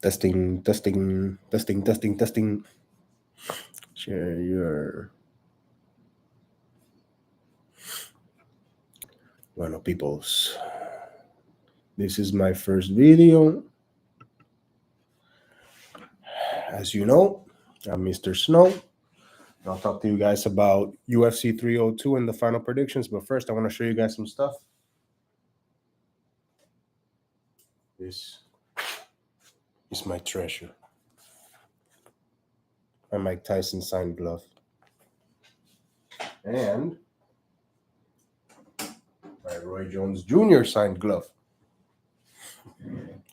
Testing. Share your. Bueno, peoples. This is my first video. As you know, I'm Mr. Snow. I'll talk to you guys about UFC 302 and the final predictions. But first, I want to show you guys some stuff. This is my treasure. My Mike Tyson signed glove. And my Roy Jones Jr. signed glove.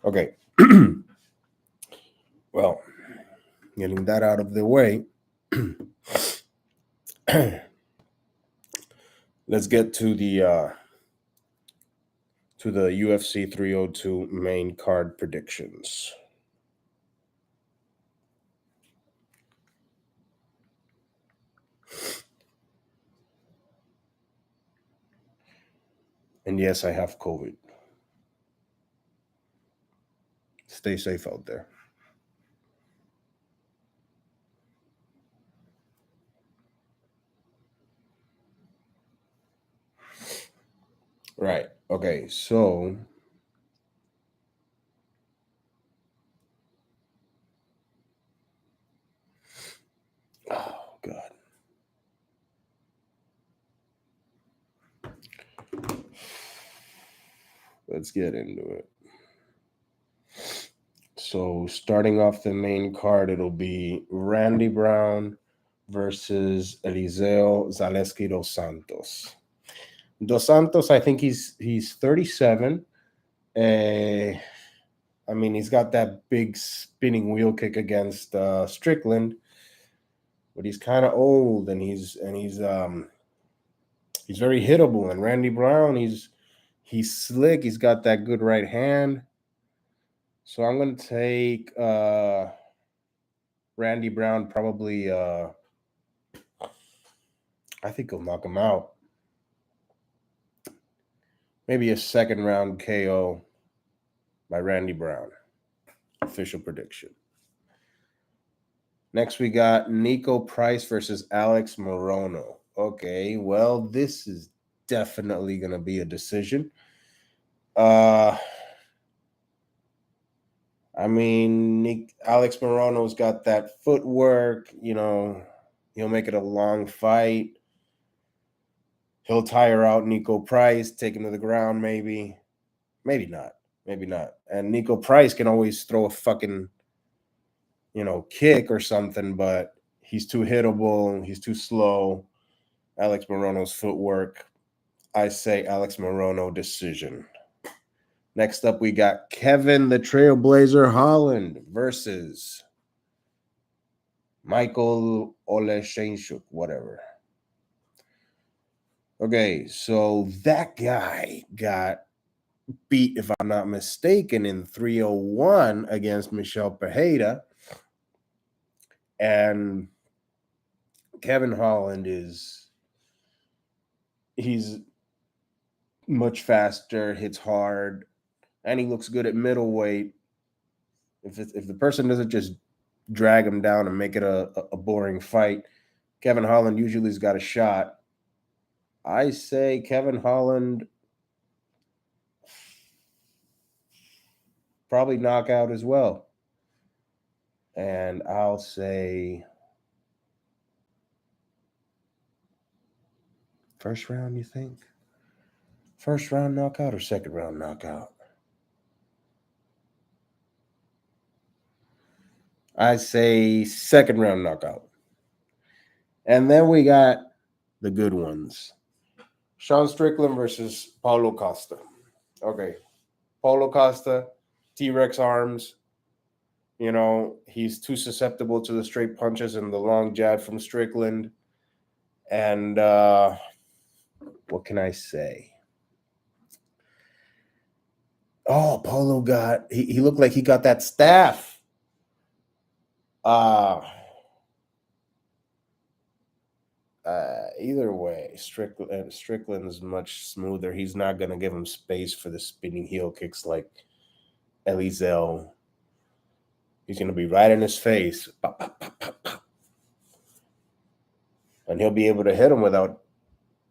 Okay. Well, getting that out of the way, let's get to the UFC 302 main card predictions. And yes, I have COVID. Stay safe out there. Right. Okay. So oh God. Let's get into it. So starting off the main card, it'll be Randy Brown versus Eliseo Zaleski dos Santos. Dos Santos, I think he's 37. I mean, he's got that big spinning wheel kick against Strickland, but he's kind of old and he's very hittable. And Randy Brown, he's slick. He's got that good right hand. So I'm gonna take Randy Brown. Probably, I think he'll knock him out. Maybe a second round KO by Randy Brown. Official prediction. Next, we got Nico Price versus Alex Morono. Okay, well, this is definitely going to be a decision. I mean, Alex Morono's got that footwork. You know, he'll make it a long fight. He'll tire out Nico Price, take him to the ground, maybe. Maybe not. Maybe not. And Nico Price can always throw a fucking, kick or something, but he's too hittable. He's too slow. Alex Morono's footwork. I say Alex Morono decision. Next up, we got Kevin the Trailblazer Holland versus Michael Oleshenchuk, whatever. Okay, so that guy got beat, if I'm not mistaken, in 301 against Michel Pereira. And Kevin Holland he's much faster, hits hard, and he looks good at middleweight. If the person doesn't just drag him down and make it a boring fight, Kevin Holland usually's got a shot. I say Kevin Holland probably knockout as well. And I'll say first round, you think? First round knockout or second round knockout? I say second round knockout. And then we got the good ones. Sean Strickland versus Paulo Costa. Okay. Paulo Costa, T-Rex arms. You know, he's too susceptible to the straight punches and the long jab from Strickland. And what can I say? Oh, Paulo he looked like he got that staff. Either way, Strickland is much smoother. He's not going to give him space for the spinning heel kicks like Eliseo. He's going to be right in his face. Pop, pop, pop, pop, pop. And he'll be able to hit him without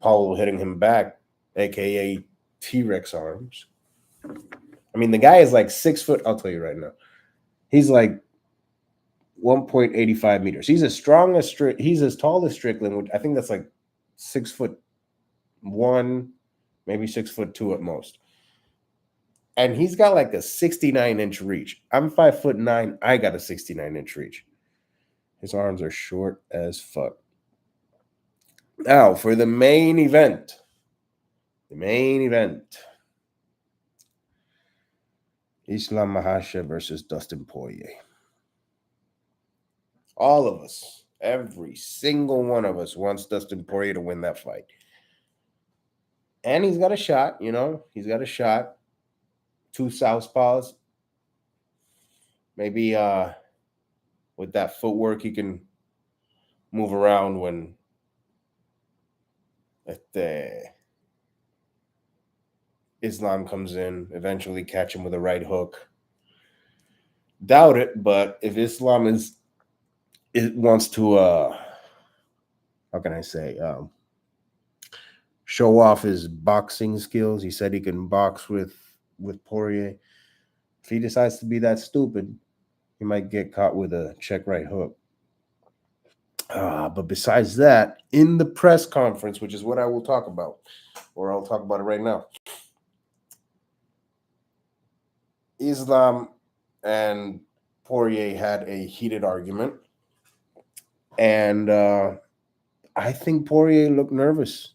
Paulo hitting him back, a.k.a. T-Rex arms. I mean, the guy is like 6 foot. I'll tell you right now. He's like 1.85 meters. He's as strong as he's as tall as Strickland, which I think that's like 6'1", maybe 6'2" at most. And he's got like a 69-inch reach. I'm 5'9". I got a 69-inch reach. His arms are short as fuck. Now for the main event. Islam Makhachev versus Dustin Poirier. All of us, every single one of us wants Dustin Poirier to win that fight. And he's got a shot, you know. He's got a shot. 2 southpaws. Maybe with that footwork, he can move around when Islam comes in, eventually catch him with a right hook. Doubt it, but if Islam wants to how can I say, show off his boxing skills. He said he can box with Poirier. If he decides to be that stupid, he might get caught with a check right hook. But besides that, in the press conference, which is what I will talk about, or I'll talk about it right now, Islam and Poirier had a heated argument. And I think Poirier looked nervous.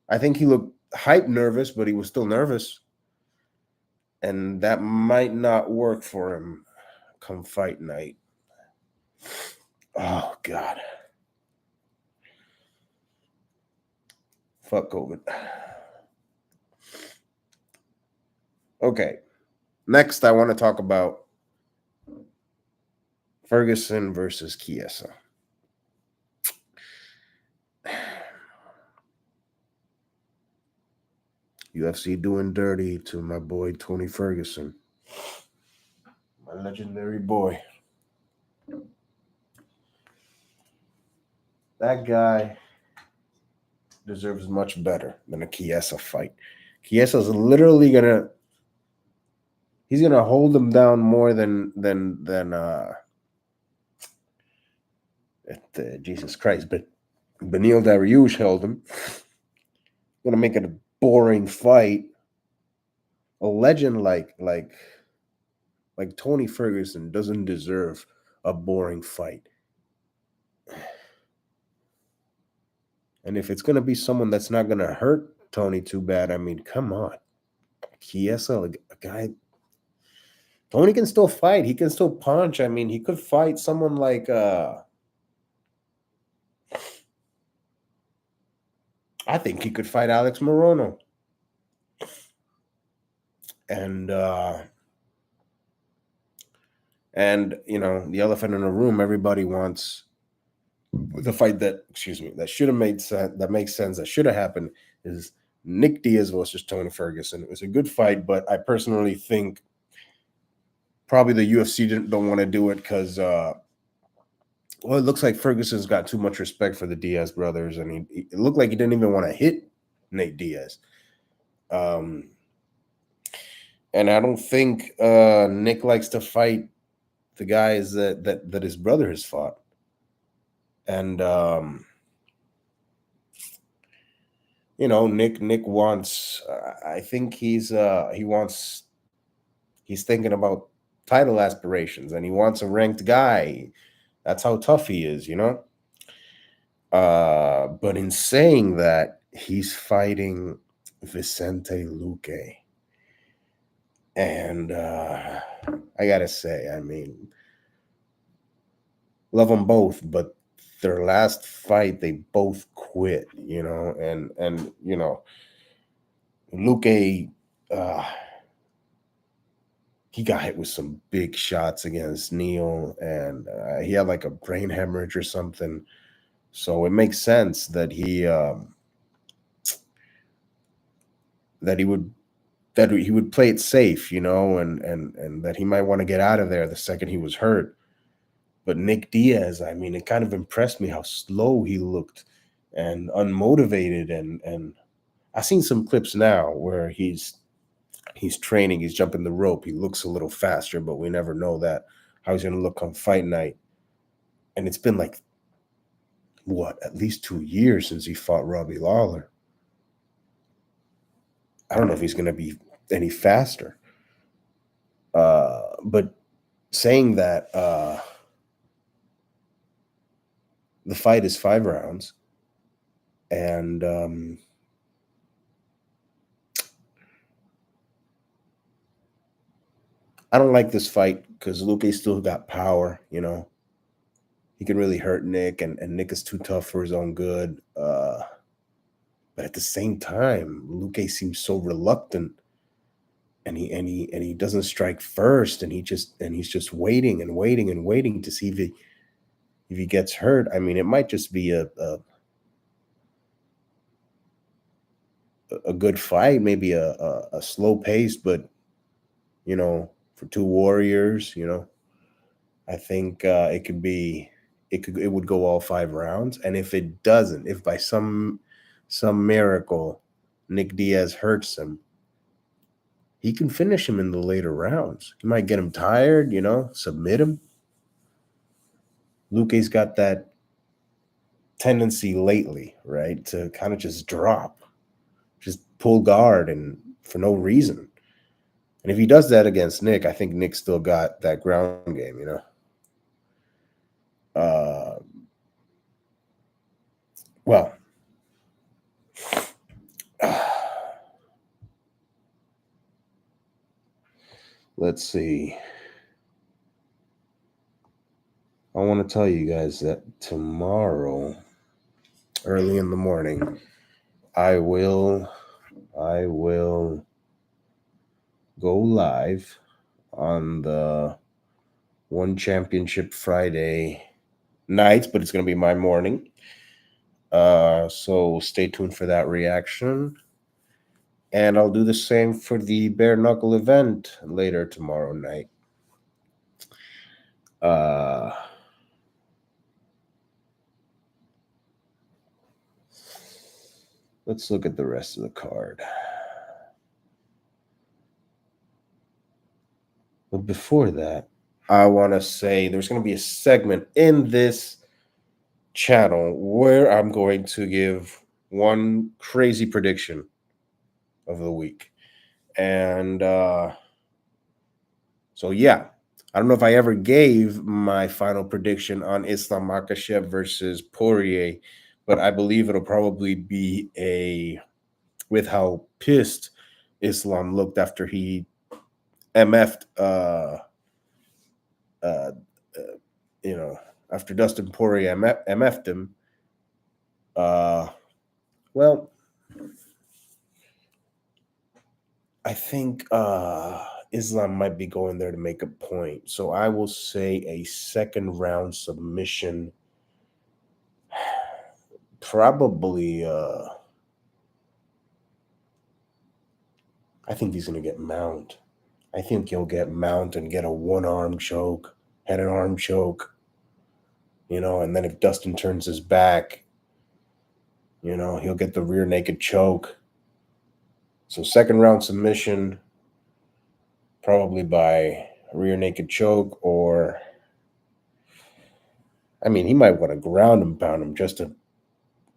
I think he looked hype nervous, but he was still nervous. And that might not work for him come fight night. Oh, God. Fuck COVID. Okay. Next, I want to talk about Ferguson versus Chiesa. UFC doing dirty to my boy Tony Ferguson. My legendary boy. That guy deserves much better than a Chiesa fight. Chiesa's literally he's gonna hold him down more than Jesus Christ, but Beneil Dariush held him. Gonna make it a boring fight. A legend like Tony Ferguson doesn't deserve a boring fight. And if it's gonna be someone that's not gonna hurt Tony too bad, I mean, come on. Chiesa, a guy. Tony can still fight. He can still punch. I mean, he could fight someone like I think he could fight Alex Morono. And you know, the elephant in the room, everybody wants the fight that should have made sense, that makes sense, that should have happened, is Nick Diaz versus Tony Ferguson. It was a good fight, but I personally think probably the UFC don't want to do it because well, it looks like Ferguson's got too much respect for the Diaz brothers, and it looked like he didn't even want to hit Nate Diaz. And I don't think Nick likes to fight the guys that his brother has fought. And you know, Nick wants. I think he's thinking about title aspirations, and he wants a ranked guy. That's how tough he is, you know. But in saying that, he's fighting Vicente Luque, and I gotta say, I mean, love them both, but their last fight, they both quit, you know, and you know, Luque, he got hit with some big shots against Neal, and he had like a brain hemorrhage or something. So it makes sense that he would that he would play it safe, you know, and that he might want to get out of there the second he was hurt. But Nick Diaz, I mean, it kind of impressed me how slow he looked and unmotivated. And I've seen some clips now where he's training, he's jumping the rope, he looks a little faster, but we never know that how he's going to look on fight night. And it's been like what, at least 2 years since he fought Robbie Lawler. I don't know if he's going to be any faster. But saying that the fight is 5 rounds, and I don't like this fight because Luque still got power, you know. He can really hurt Nick, and Nick is too tough for his own good. But at the same time, Luque seems so reluctant, and he doesn't strike first, and he's just waiting and waiting and waiting to see if he gets hurt. I mean, it might just be a good fight, maybe a slow pace, but you know, for two warriors, you know, I think it would go all 5 rounds. And if it doesn't, if by some miracle Nick Diaz hurts him, he can finish him in the later rounds. He might get him tired, you know, submit him. Luque's got that tendency lately, right, to kind of just drop, just pull guard, and for no reason. And if he does that against Nick, I think Nick still got that ground game, you know. Well, let's see. I want to tell you guys that tomorrow, early in the morning, I will go live on the One Championship Friday nights, but it's going to be my morning. So stay tuned for that reaction. And I'll do the same for the bare knuckle event later tomorrow night. Let's look at the rest of the card. But before that, I want to say there's going to be a segment in this channel where I'm going to give one crazy prediction of the week. And so, yeah, I don't know if I ever gave my final prediction on Islam Makhachev versus Poirier, but I believe it'll probably be with how pissed Islam looked after he MF'd, you know, after Dustin Poirier MF'd him. Well, I think Islam might be going there to make a point. So I will say a second round submission. Probably, I think he's going to get Mount. I think he'll get Mount and get a one-arm choke, head and arm choke, you know, and then if Dustin turns his back, you know, he'll get the rear naked choke. So second round submission, probably by rear naked choke, or, I mean, he might want to ground and pound him just to,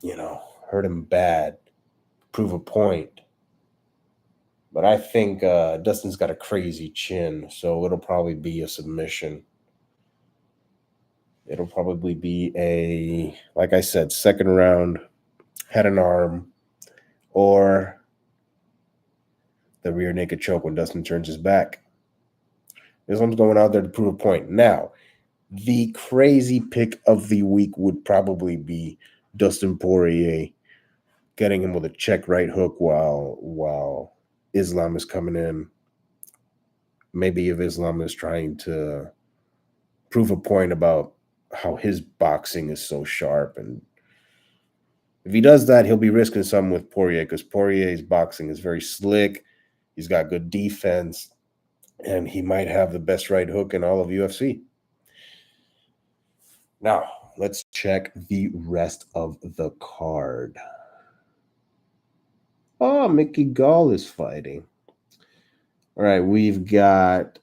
you know, hurt him bad, prove a point. But I think Dustin's got a crazy chin, so it'll probably be a submission. It'll probably be like I said, second round, head and arm, or the rear naked choke when Dustin turns his back. This one's going out there to prove a point. Now, the crazy pick of the week would probably be Dustin Poirier getting him with a check right hook while Islam is coming in. Maybe if Islam is trying to prove a point about how his boxing is so sharp, and if he does that, he'll be risking something with Poirier because Poirier's boxing is very slick. He's got good defense, and he might have the best right hook in all of UFC. Now, let's check the rest of the card. Oh, Mickey Gall is fighting. All right, we've got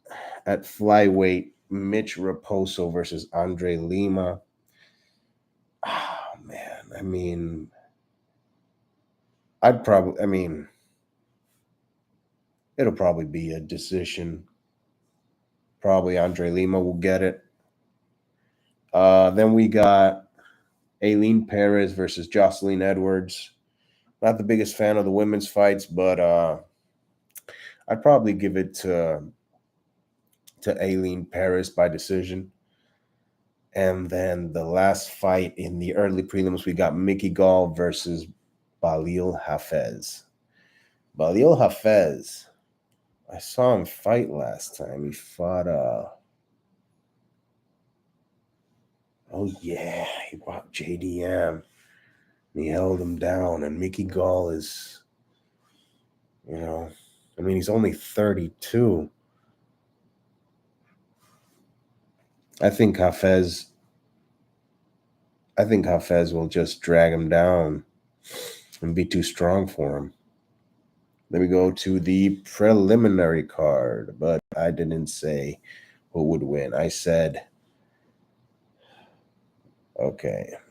at flyweight Mitch Raposo versus Andre Lima. Oh, man. I mean, it'll probably be a decision. Probably Andre Lima will get it. Then we got Aileen Perez versus Jocelyn Edwards. Not the biggest fan of the women's fights, but I'd probably give it to Aileen Perez by decision. And then the last fight in the early prelims, we got Mickey Gall versus Balil Hafez. Balil Hafez, I saw him fight last time. He fought he fought JDM. He held him down, and Mickey Gall is, he's only 32. I think Hafez will just drag him down and be too strong for him. Then we go to the preliminary card, but I didn't say who would win. I said,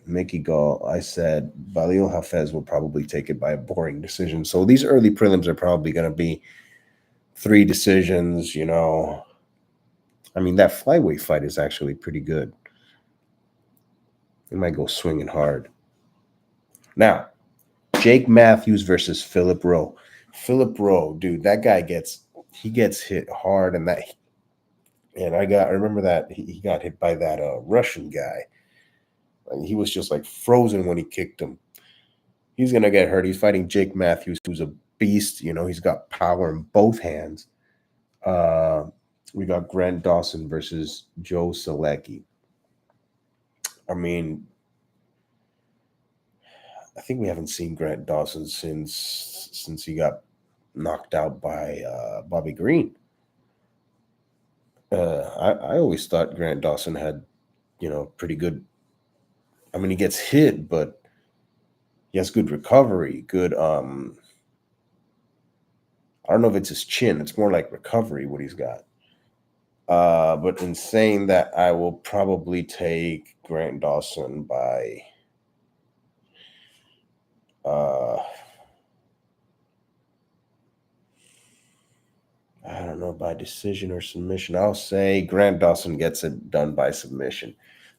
Mickey Gall. I said Balil Hafez will probably take it by a boring decision. So these early prelims are probably going to be 3 decisions, that flyweight fight is actually pretty good. It might go swinging hard. Now, Jake Matthews versus Philip Rowe. Philip Rowe, dude, that guy gets hit hard, and I remember that he got hit by that Russian guy. And he was just like frozen when he kicked him. He's gonna get hurt. He's fighting Jake Matthews, who's a beast. He's got power in both hands. We got Grant Dawson versus Joe Selecki. I think we haven't seen Grant Dawson since he got knocked out by Bobby Green. I always thought Grant Dawson had, pretty good. He gets hit, but he has good recovery. Good. I don't know if it's his chin. It's more like recovery what he's got. But in saying that, I will probably take Grant Dawson by. I don't know, by decision or submission. I'll say Grant Dawson gets it done by submission.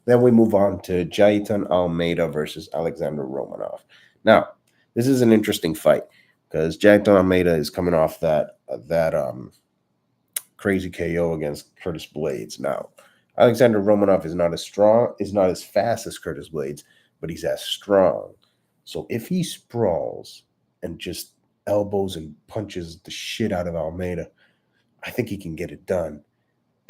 Then we move on to Jailton Almeida versus Alexander Romanov. Now, this is an interesting fight because Jailton Almeida is coming off that crazy KO against Curtis Blades. Now, Alexander Romanov is not as fast as Curtis Blades, but he's as strong. So if he sprawls and just elbows and punches the shit out of Almeida, I think he can get it done,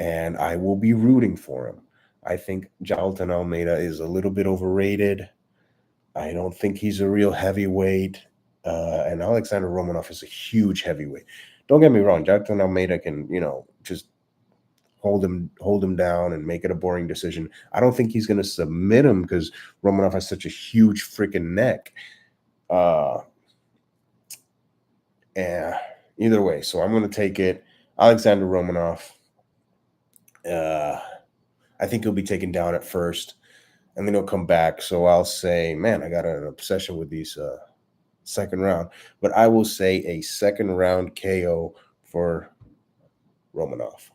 and I will be rooting for him. I think Jailton Almeida is a little bit overrated. I don't think he's a real heavyweight, and Alexander Romanov is a huge heavyweight. Don't get me wrong, Jailton Almeida can, just hold him down and make it a boring decision. I don't think he's going to submit him because Romanov has such a huge freaking neck. Yeah, either way, so I'm going to take it. Alexander Romanov, I think he'll be taken down at first, and then he'll come back. So I'll say, man, I got an obsession with these second round. But I will say a second round KO for Romanov.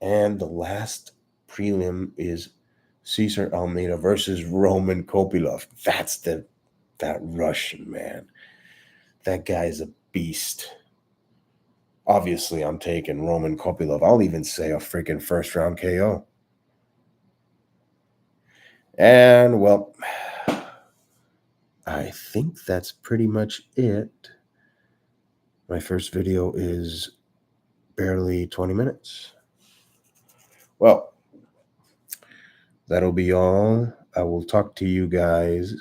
And the last prelim is Cesar Almeida versus Roman Kopylov. That's that Russian, man. That guy is a beast. Obviously, I'm taking Roman Kopylov. I'll even say a freaking first round KO. And, well, I think that's pretty much it. My first video is barely 20 minutes. Well, that'll be all. I will talk to you guys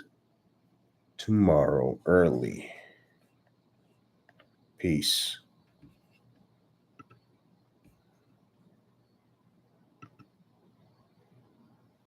tomorrow early. Peace.